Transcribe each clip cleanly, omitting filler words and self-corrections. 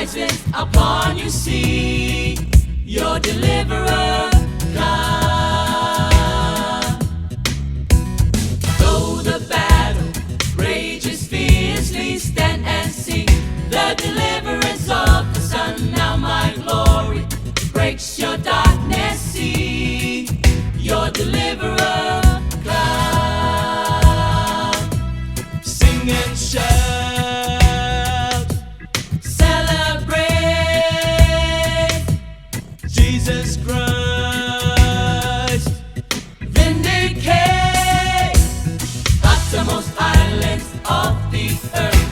rises upon you, see your deliverer come. Though the battle rages fiercely, stand and see the deliverance of the Son. Now my glory breaks your darkness, see your deliverer come. Sing and shout, Celebrate Jesus Christ. Vindicate uttermost islands of the earth.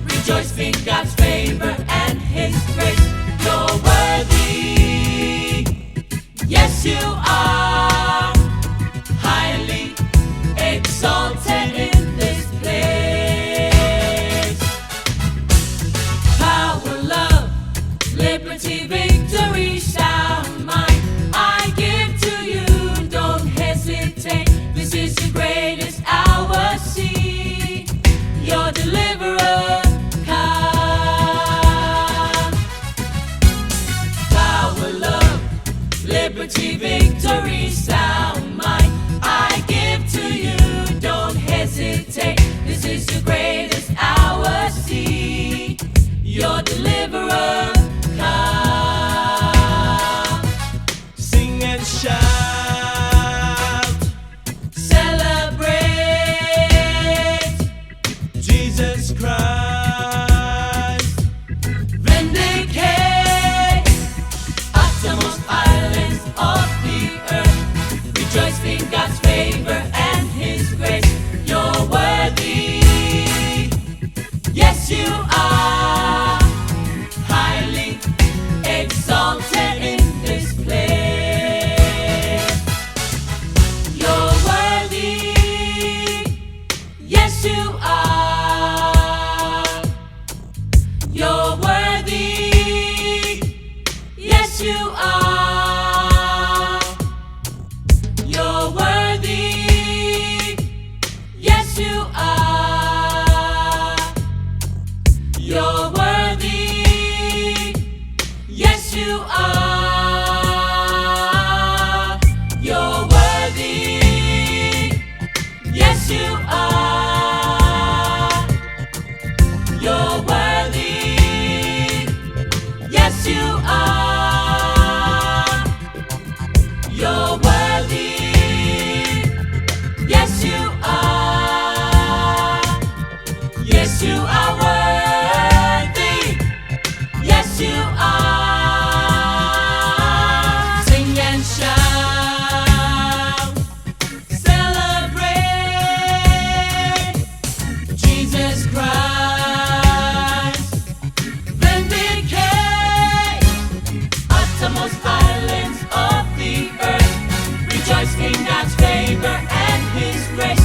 Rejoice in God's favor and His grace. You're worthy, yes you are, highly exalted in this place. Power, love, liberty, victory, sound mine. I give to you, don't hesitate. This is the greatest hour, see your deliverer come. Power, love, liberty, victory, sound mine. I give to you, don't hesitate. This is the greatest hour, see your deliverer come. Sing and shout, Celebrate Jesus Christ. Vindicate uttermost islands of the earth. Rejoice in God's favor and His grace. You're worthy, yes you are, highly exalted in this place. You're worthy, yes you are. You're worthy, yes you are. You're worthy, yes you are. You're worthy, yes you are. You're worthy, yes you are. You're worthy, yes you are. You're worthy, yes you are. Yes you are worthy, yes you are. Sing and shout, celebrate Jesus Christ. Vindicate uttermost islands of the earth. Rejoice in God's favor and His grace.